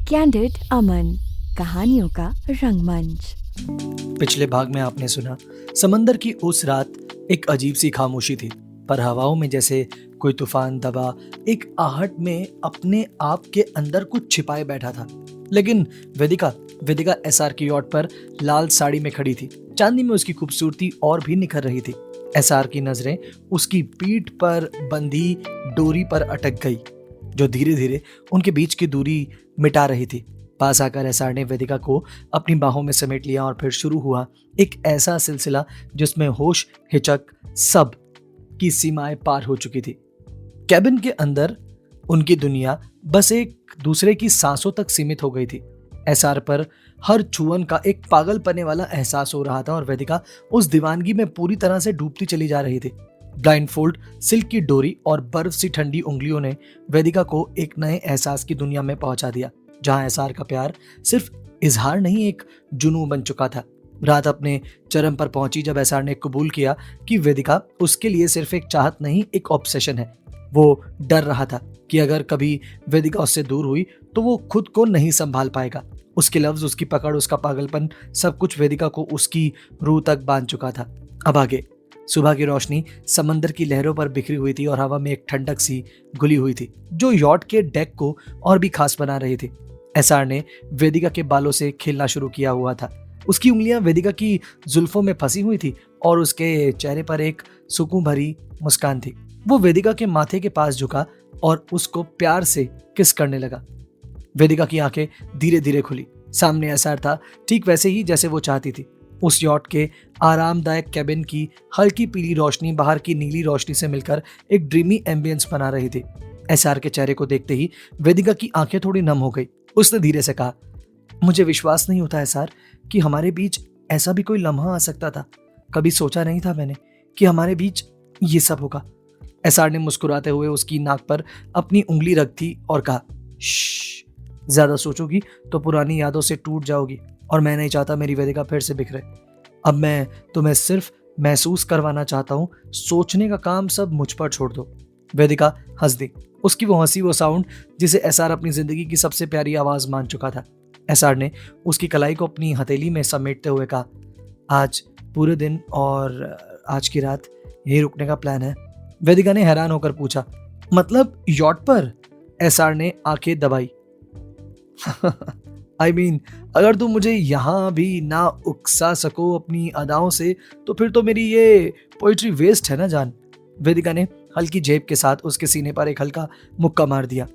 Candid अमन, कहानियों का रंगमंच। पिछले भाग में आपने सुना, समंदर की उस रात एक अजीब सी खामोशी थी, पर हवाओं में जैसे कोई तूफान दबा एक आहट में अपने आप के अंदर कुछ छिपाए बैठा था। लेकिन वेदिका वेदिका एसआर की यॉट पर लाल साड़ी में खड़ी थी। चांदनी में उसकी खूबसूरती और भी निखर रही थी। एसआर की नजरें उसकी पीठ पर बंधी डोरी पर अटक गई, जो धीरे धीरे उनके बीच की दूरी मिटा रही थी। पास आकर एसआर ने वेदिका को अपनी बाहों में समेट लिया और फिर शुरू हुआ एक ऐसा सिलसिला जिसमें होश, हिचक, सब की सीमाएं पार हो चुकी थी। कैबिन के अंदर उनकी दुनिया बस एक दूसरे की सांसों तक सीमित हो गई थी। एसआर पर हर छुअन का एक पागलपने वाला एहसास हो रहा था और वेदिका उस दीवानगी में पूरी तरह से डूबती चली जा रही थी। ब्लाइंडफोल्ड, सिल्क की डोरी और बर्फ सी ठंडी उंगलियों ने वेदिका को एक नए एहसास की दुनिया में पहुंचा दिया, जहां एसआर का प्यार सिर्फ इजहार नहीं, एक जुनून बन चुका था। रात अपने चरम पर पहुंची जब एसआर ने कबूल किया कि वेदिका उसके लिए सिर्फ एक चाहत नहीं, एक ऑब्सेशन है। वो डर रहा था कि अगर कभी वेदिका उससे दूर हुई तो वो खुद को नहीं संभाल पाएगा। उसके लफ्ज, उसकी पकड़, उसका पागलपन, सब कुछ वेदिका को उसकी रूह तक बांध चुका था। अब आगे सुबह की रोशनी समंदर की लहरों पर बिखरी हुई थी और हवा में एक ठंडक सी घुली हुई थी, जो यॉट के डेक को और भी खास बना रही थी। एसआर ने वेदिका के बालों से खेलना शुरू किया हुआ था। उसकी उंगलियां वेदिका की जुल्फों में फंसी हुई थी और उसके चेहरे पर एक सुकून भरी मुस्कान थी। वो वेदिका के माथे के पास झुका और उसको प्यार से किस करने लगा। वेदिका की आंखें धीरे धीरे खुली। सामने एसआर था, ठीक वैसे ही जैसे वो चाहती थी। उस यॉट के आरामदायक कैबिन की हल्की पीली रोशनी बाहर की नीली रोशनी से मिलकर एक ड्रीमी एम्बियंस बना रही थी। एसआर के चेहरे को देखते ही वेदिका की आंखें थोड़ी नम हो गई। उसने धीरे से कहा, मुझे विश्वास नहीं होता एसआर कि हमारे बीच ऐसा भी कोई लम्हा आ सकता था। कभी सोचा नहीं था मैंने कि हमारे बीच ये सब होगा। एसआर ने मुस्कुराते हुए उसकी नाक पर अपनी उंगली रख दी और कहा, श्श, ज्यादा सोचोगी तो पुरानी यादों से टूट जाओगी और मैं नहीं चाहता मेरी वेदिका फिर से बिखरे। अब मैं तुम्हें सिर्फ महसूस करवाना चाहता हूँ, सोचने का काम सब मुझ पर छोड़ दो। वेदिका हंस दी। उसकी वो हंसी, वो साउंड जिसे एसआर अपनी जिंदगी की सबसे प्यारी आवाज मान चुका था। एसआर ने उसकी कलाई को अपनी हथेली में समेटते हुए कहा, आज पूरे दिन और आज की रात यही रुकने का प्लान है। वेदिका ने हैरान होकर पूछा, मतलब यॉट पर? एसआर ने आंखें दबाई। I mean, अगर तुम मुझे यहाँ भी ना उकसा सको अपनी अदाओं से तो फिर तो मेरी ये पोइट्री वेस्ट है ना जान। वेदिका ने हल्की जेब के साथ उसके सीने पर एक हल्का मुक्का मार दिया।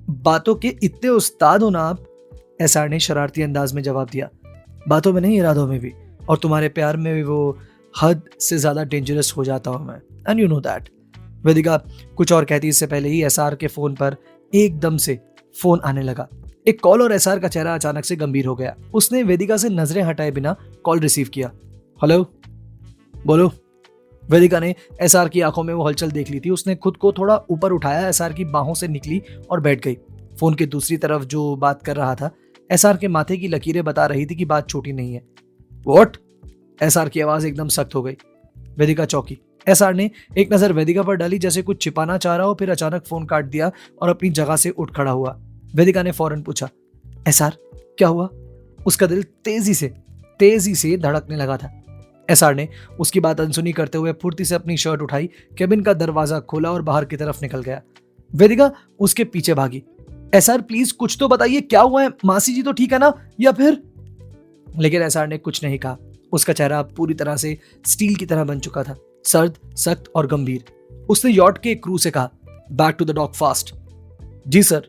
बातों के इतने उस्ताद हो ना आप, एसआर ने शरारती अंदाज में जवाब दिया। बातों में नहीं, इरादों में भी, और तुम्हारे प्यार में भी वो हद से ज्यादा डेंजरस हो जाता हूं मैं, एंड यू नो दैट। वेदिका कुछ और कहती इससे पहले ही एसआर के फोन पर एकदम से फोन आने लगा। एक कॉल और एसआर का चेहरा अचानक से गंभीर हो गया। उसने वेदिका से नजरें हटाए बिना कॉल रिसीव किया। हेलो, बोलो। वेदिका ने एसआर की आंखों में वो हलचल देख ली थी। उसने खुद को थोड़ा ऊपर उठाया, एसआर की बाहों से निकली और बैठ गई। फोन के दूसरी तरफ जो बात कर रहा था, एसआर के माथे की लकीरें बता रही थी कि बात छोटी नहीं है। व्हाट? एसआर की आवाज एकदम सख्त हो गई। वेदिका चौंकी। एसआर ने एक नजर वेदिका पर डाली, जैसे कुछ छिपाना चाह रहा हो, फिर अचानक फोन काट दिया और अपनी जगह से उठ खड़ा हुआ। वेदिका ने फौरन पूछा, एसआर क्या हुआ? उसका दिल तेजी से धड़कने लगा था। एसआर ने उसकी बात अनसुनी करते हुए फुर्ती से अपनी शर्ट उठाई, केबिन का दरवाजा खोला और बाहर की तरफ निकल गया। वेदिका उसके पीछे भागी। एसआर प्लीज कुछ तो बताइए, क्या हुआ है? मासी जी तो ठीक है ना? या फिर? लेकिन एसआर ने कुछ नहीं कहा। उसका चेहरा पूरी तरह से स्टील की तरह बन चुका था, सर्द, सख्त और गंभीर। उसने यॉट के क्रू से कहा, back to the dock fast. जी सर,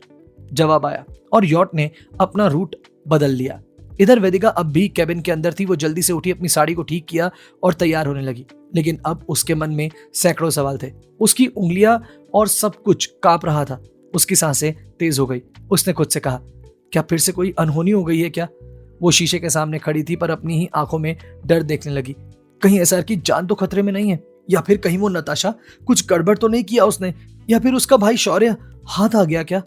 जवाब आया और यॉट ने अपना रूट बदल लिया। इधर वेदिका अब भी कैबिन के अंदर थी। वो जल्दी से उठी, अपनी साड़ी को ठीक किया और तैयार होने लगी। लेकिन अब उसके मन में सैकड़ों सवाल थे। उसकी उंगलियां और सब कुछ कांप रहा था। उसकी सांसें तेज हो गई। उसने खुद से कहा, क्या फिर से कोई अनहोनी हो गई है क्या? वो शीशे के सामने खड़ी थी, पर अपनी ही आंखों में डर देखने लगी। कहीं एसआर की जान तो खतरे में नहीं है? या फिर कहीं वो नताशा कुछ गड़बड़ तो नहीं किया उसने? या फिर उसका भाई शौर्य हाथ आ गया क्या?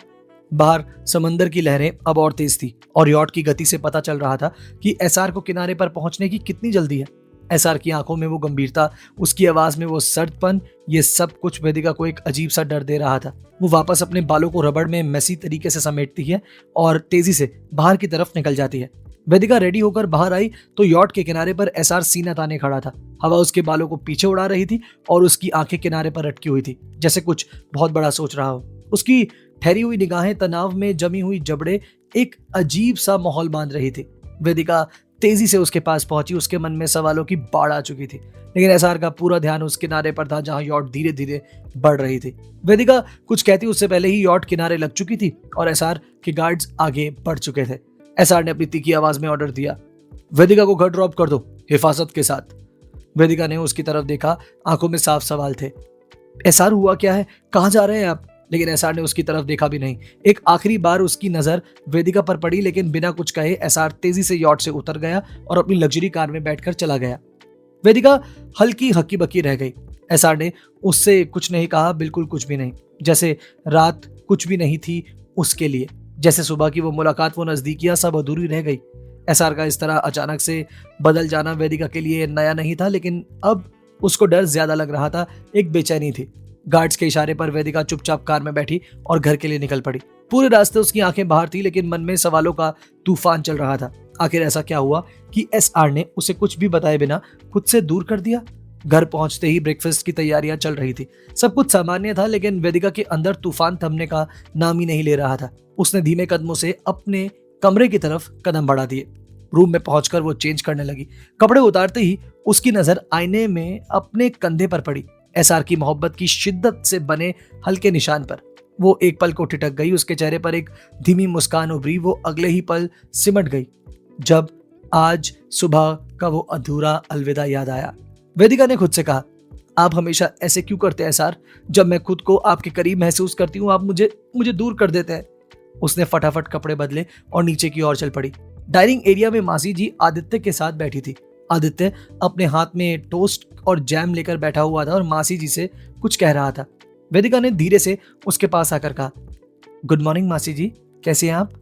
बाहर समंदर की लहरें अब और तेज थी और यॉट की गति से पता चल रहा था कि एसआर को किनारे पर पहुंचने की कितनी जल्दी है। एसआर की आंखों में वो गंभीरता, उसकी आवाज में वो सर्दपन, ये सब कुछ वेदिका को एक अजीब सा डर दे रहा था। वो वापस अपने बालों को रबड़ में मेसी तरीके से समेटती है और तेजी से बाहर की तरफ निकल जाती है। वेदिका रेडी होकर बाहर आई तो यॉट के किनारे पर एसआर सीना ताने खड़ा था। हवा उसके बालों को पीछे उड़ा रही थी और उसकी आंखें किनारे पर अटकी हुई थी, जैसे कुछ बहुत बड़ा सोच रहा हो। उसकी ठहरी हुई निगाहें तनाव में जमी हुई जबड़े एक अजीब सा माहौल बांध रही थी। वेदिका तेजी से उसके पास पहुंची। उसके मन में सवालों की बाढ़ आ चुकी थी, लेकिन एसआर का पूरा ध्यान उस किनारे पर था जहां यॉट धीरे धीरे बढ़ रही थी। वेदिका कुछ कहती उससे पहले ही यॉट किनारे लग चुकी थी और एसआर के गार्ड्स आगे बढ़ चुके थे। एसआर ने अपनी तीखी आवाज में ऑर्डर दिया, वेदिका को घर ड्रॉप कर दो, हिफाजत के साथ। वेदिका ने उसकी तरफ देखा, आंखों में साफ सवाल थे। एसआर हुआ क्या है, कहाँ जा रहे हैं आप? लेकिन एसआर ने उसकी तरफ देखा भी नहीं। एक आखिरी बार उसकी नजर वेदिका पर पड़ी, लेकिन बिना कुछ कहे एसआर तेजी से यॉट से उतर गया और अपनी लग्जरी कार में बैठकर चला गया। वेदिका हल्की हक्की बक्की रह गई। एसआर ने उससे कुछ नहीं कहा, बिल्कुल कुछ भी नहीं, जैसे रात कुछ भी नहीं थी उसके लिए, जैसे सुबह की वो मुलाकात, वो नजदीकियां सब अधूरी रह गई। एसआर का इस तरह अचानक से बदल जाना वेदिका के लिए नया नहीं था, लेकिन अब उसको डर ज्यादा लग रहा था, एक बेचैनी थी। गार्ड्स के इशारे पर वेदिका चुपचाप कार में बैठी और घर के लिए निकल पड़ी। पूरे रास्ते उसकी आंखें बाहर थी, लेकिन मन में सवालों का तूफान चल रहा था। आखिर ऐसा क्या हुआ कि एसआर ने उसे कुछ भी बताए बिना खुद से दूर कर दिया? घर पहुंचते ही ब्रेकफास्ट की तैयारियां चल रही थी। सब कुछ सामान्य था, लेकिन वेदिका के अंदर तूफान थमने का नाम ही नहीं ले रहा था। उसने धीमे कदमों से अपने कमरे की तरफ कदम बढ़ा दिए। रूम में पहुंचकर वो चेंज करने लगी। कपड़े उतारते ही उसकी नजर आईने में अपने कंधे पर पड़ी, एसआर की मोहब्बत की शिद्दत से बने हल्के निशान पर। वो एक पल को ठिठक गई। उसके चेहरे पर एक धीमी मुस्कान उभरी। वो अगले ही पल सिमट गई जब आज सुबह का वो अधूरा अलविदा याद आया। वेदिका ने खुद से कहा, आप हमेशा ऐसे क्यों करते हैं एसआर? जब मैं खुद को आपके करीब महसूस करती हूँ आप मुझे दूर कर देते हैं। उसने फटाफट कपड़े बदले और नीचे की ओर चल पड़ी। डाइनिंग एरिया में मासी जी आदित्य के साथ बैठी थी। आदित्य अपने हाथ में टोस्ट और जैम लेकर बैठा हुआ था और मासी जी से कुछ कह रहा था। वेदिका ने धीरे से उसके पास आकर कहा, गुड मॉर्निंग मासी जी, कैसे हैं आप?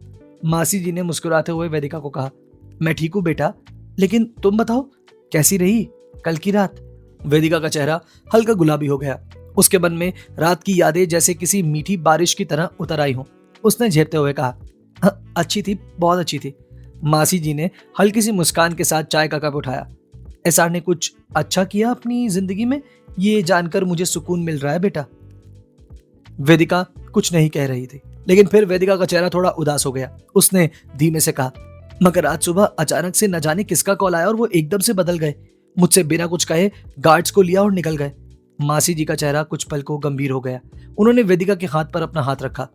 मासी जी ने मुस्कुराते हुए वेदिका को कहा, मैं ठीक हूँ बेटा, लेकिन तुम बताओ कैसी रही कल की रात? वेदिका का चेहरा हल्का गुलाबी हो गया। उसके मन में रात की यादें जैसे किसी मीठी बारिश की तरह उतर आई हों। उसने झेपते हुए कहा, अच्छी थी, बहुत अच्छी थी। मासी जी ने हल्की सी मुस्कान के साथ चाय का कप उठाया। एसआर ने कुछ अच्छा किया अपनी जिंदगी में, ये जानकर मुझे सुकून मिल रहा है बेटा। वेदिका कुछ नहीं कह रही थी, लेकिन फिर वेदिका का चेहरा थोड़ा उदास हो गया। उसने धीमे से कहा, मगर आज सुबह अचानक से न जाने किसका कॉल आया और वो एकदम से बदल गए। मुझसे बिना कुछ कहे गार्ड्स को लिया और निकल गए। मासी जी का चेहरा कुछ पल को गंभीर हो गया। उन्होंने वेदिका के हाथ पर अपना हाथ रखा।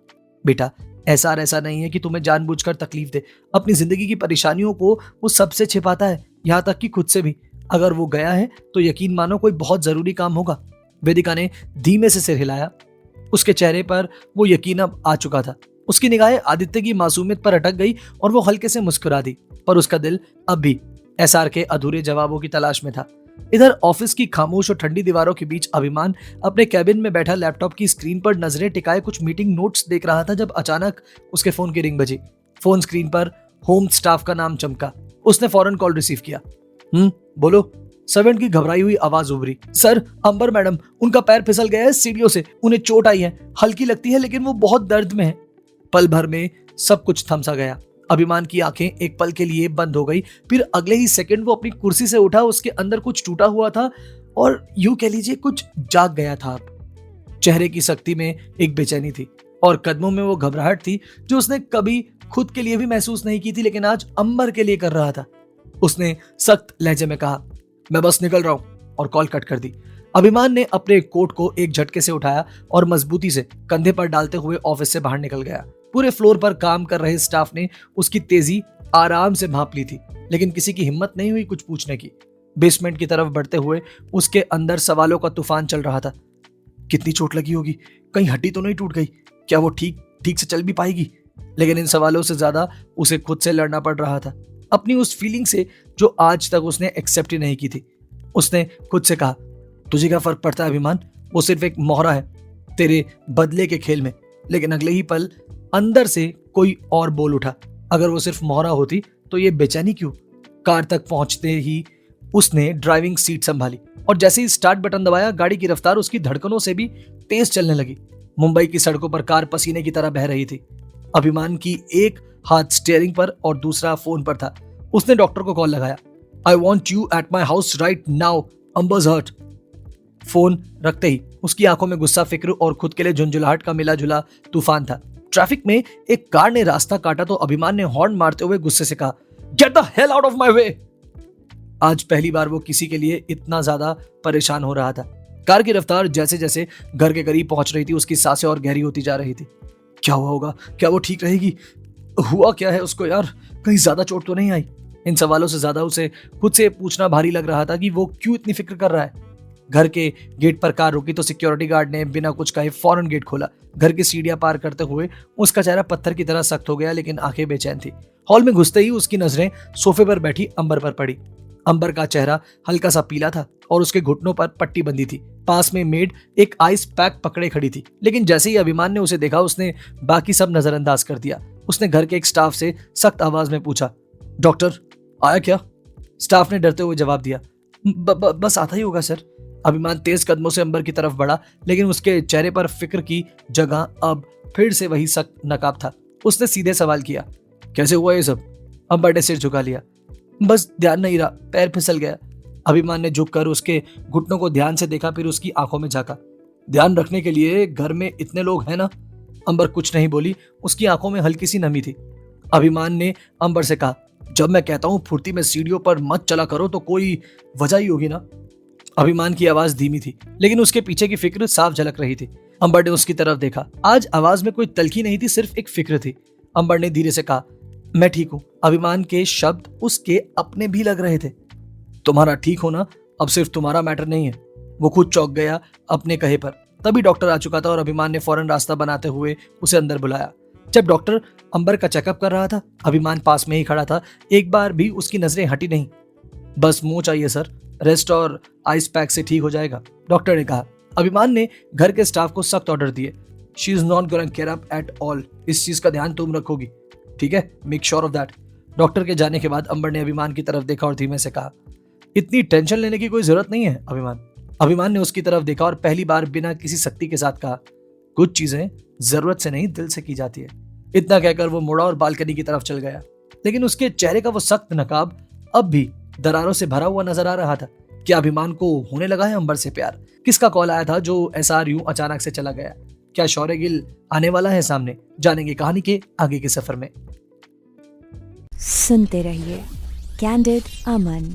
बेटा, एसआर ऐसा नहीं है कि तुम्हें जानबूझकर तकलीफ दे। अपनी जिंदगी की परेशानियों को वो सबसे छिपाता है, यहाँ तक कि खुद से भी। अगर वो गया है तो यकीन मानो कोई बहुत जरूरी काम होगा। वेदिका ने धीमे से सिर हिलाया। उसके चेहरे पर वो यकीन अब आ चुका था। उसकी निगाहें आदित्य की मासूमियत पर अटक गई और वो हल्के से मुस्कुरा दी, पर उसका दिल अब भी एसआर के अधूरे जवाबों की तलाश में था। इधर ऑफिस की खामोश और ठंडी दीवारों के बीच अभिमान अपने कैबिन में बैठा लैपटॉप की स्क्रीन पर नजरें टिकाए कुछ मीटिंग नोट्स देख रहा था जब अचानक उसके फोन की रिंग बजी। फोन स्क्रीन पर होम स्टाफ का नाम चमका। उसने फौरन कॉल रिसीव किया। बोलो। सर्वेंट की घबराई हुई आवाज उभरी। सर, अंबर मैडम, उनका पैर फिसल गया है सीढ़ियों से, उन्हें चोट आई है, हल्की लगती है लेकिन वो बहुत दर्द में है। पल भर में सब कुछ थम सा गया। अभिमान की आंखें एक पल के लिए बंद हो गई, फिर अगले ही सेकंड वो अपनी कुर्सी से उठा। उसके अंदर कुछ टूटा हुआ था और यूं कह लीजिए कुछ जाग गया था। चेहरे की सख्ती में एक बेचैनी थी और कदमों में वो घबराहट थी जो उसने कभी खुद के लिए भी महसूस नहीं की थी, लेकिन आज अंबर के लिए कर रहा था। उसने सख्त लहजे में कहा, मैं बस निकल रहा हूं, और कॉल कट कर दी। अभिमान ने अपने कोट को एक झटके से उठाया और मजबूती से कंधे पर डालते हुए ऑफिस से बाहर निकल गया। पूरे फ्लोर पर काम कर रहे स्टाफ ने उसकी तेजी आराम से भांप ली थी, लेकिन किसी की हिम्मत नहीं हुई कुछ पूछने की। बेसमेंट की तरफ बढ़ते हुए उसके अंदर सवालों का तूफान चल रहा था। कितनी चोट लगी होगी, कहीं हड्डी तो नहीं टूट गई, क्या वो ठीक से चल भी पाएगी? लेकिन इन सवालों से ज्यादा उसे खुद से लड़ना पड़ रहा था, अपनी उस फीलिंग से जो आज तक उसने एक्सेप्ट ही नहीं की थी। उसने खुद से कहा, तुझे क्या फर्क पड़ता है अभिमान? वो सिर्फ एक मोहरा है तेरे बदले के खेल में। लेकिन अगले ही पल अंदर से कोई और बोल उठा, अगर वो सिर्फ मोहरा होती तो ये बेचैनी क्यों? कार तक पहुंचते ही उसने ड्राइविंग सीट संभाली और जैसे ही स्टार्ट बटन दबाया, गाड़ी की रफ्तार उसकी धड़कनों से भी तेज चलने लगी। मुंबई की सड़कों पर कार पसीने की तरह बह रही थी। अभिमान की एक हाथ स्टीयरिंग पर और दूसरा फोन पर था। उसने डॉक्टर को कॉल लगाया। I want you at my house right now, Amber's hurt. Phone रखते ही उसकी आंखों में गुस्सा, फिक्र और खुद के लिए झुंझुलाहट का मिला जुला तूफान था। ट्रैफिक में एक कार ने रास्ता काटा तो अभिमान ने हॉर्न मारते हुए गुस्से से कहा, get the hell out of my way. आज पहली बार वो किसी के लिए इतना ज्यादा परेशान हो रहा था। कार की रफ्तार जैसे जैसे घर के करीब पहुंच रही थी, उसकी सांसें और गहरी होती जा रही थी। क्या हुआ होगा? क्या वो ठीक रहेगी? हुआ क्या है उसको यार? कहीं ज्यादा चोट तो नहीं आई? इन सवालों से ज्यादा उसे खुद से पूछना भारी लग रहा था कि वो क्यों इतनी फिक्र कर रहा है। घर के गेट पर कार रुकी तो सिक्योरिटी गार्ड ने बिना कुछ कहे फौरन गेट खोला। घर की सीढ़ियां पार करते हुए उसका चेहरा पत्थर की तरह सख्त हो गया, लेकिन आंखें बेचैन थी। हॉल में घुसते ही उसकी नजरें सोफे पर बैठी अंबर पर पड़ी। अंबर का चेहरा हल्का सा पीला था और उसके घुटनों पर पट्टी बंधी थी। पास में मेड एक आइस पैक पकड़े खड़ी थी, लेकिन जैसे ही अभिमान ने उसे देखा, उसने बाकी सब नजरअंदाज कर दिया। उसने घर के एक स्टाफ से सख्त आवाज में पूछा, डॉक्टर आया क्या? स्टाफ ने डरते हुए जवाब दिया, बस आता ही होगा सर। अभिमान तेज कदमों से अंबर की तरफ बढ़ा, लेकिन उसके चेहरे पर फिक्र की जगह अब फिर से वही सख्त नकाब था। उसने सीधे सवाल किया, कैसे हुआ ये सब? अंबर ने सिर झुका लिया, बस ध्यान नहीं रहा, पैर फिसल गया। अभिमान ने झुककर उसके घुटनों को ध्यान से देखा, फिर उसकी आंखों में झांका। ध्यान रखने के लिए घर में इतने लोग हैं ना? अंबर कुछ नहीं बोली, उसकी आंखों में हल्की सी नमी थी। अभिमान ने अंबर से कहा, जब मैं कहता हूं फुर्ती में सीढ़ियों पर मत चला करो तो कोई वजह ही होगी ना? अभिमान की आवाज धीमी थी, लेकिन उसके पीछे की फिक्र साफ झलक रही थी। अंबर ने उसकी तरफ देखा। आज आवाज में कोई तल्खी नहीं थी, सिर्फ एक फिक्र थी। अंबर ने धीरे से कहा, मैं ठीक हूं। अभिमान के शब्द उसके अपने भी लग रहे थे। तुम्हारा ठीक होना अब सिर्फ तुम्हारा मैटर नहीं है। वो खुद चौंक गया अपने कहे पर। तभी डॉक्टर आ चुका था और अभिमान ने फौरन रास्ता बनाते हुए उसे अंदर बुलाया। जब डॉक्टर अंबर का चेकअप कर रहा था, अभिमान पास में ही खड़ा था। एक बार भी उसकी नजरें हटी नहीं। बस मुंह चाहिए सर, रेस्ट और आइस पैक से ठीक हो जाएगा, डॉक्टर ने कहा। अभिमान ने घर के स्टाफ को सख्त ऑर्डर दिए, she is not going care up at all. इस चीज का ध्यान तुम रखोगी, ठीक है? Make sure of that. Doctor के जाने के बाद अंबर ने अभिमान की तरफ देखा और धीमे से कहा, इतनी टेंशन लेने की कोई जरूरत नहीं है अभिमान। अभिमान ने उसकी तरफ देखा और पहली बार बिना किसी सख्ती के साथ कहा, कुछ चीजें जरूरत से नहीं दिल से की जाती है। इतना कहकर वो मुड़ा और बालकनी की तरफ चल गया, लेकिन उसके चेहरे का वो सख्त नकाब अब भी दरारों से भरा हुआ नजर आ रहा था। क्या अभिमान को होने लगा है अंबर से प्यार? किसका कॉल आया था जो ऐसा यूं अचानक से चला गया? क्या शौर्य गिल आने वाला है सामने? जानेंगे कहानी के आगे के सफर में। सुनते रहिए कैंडिड अमन।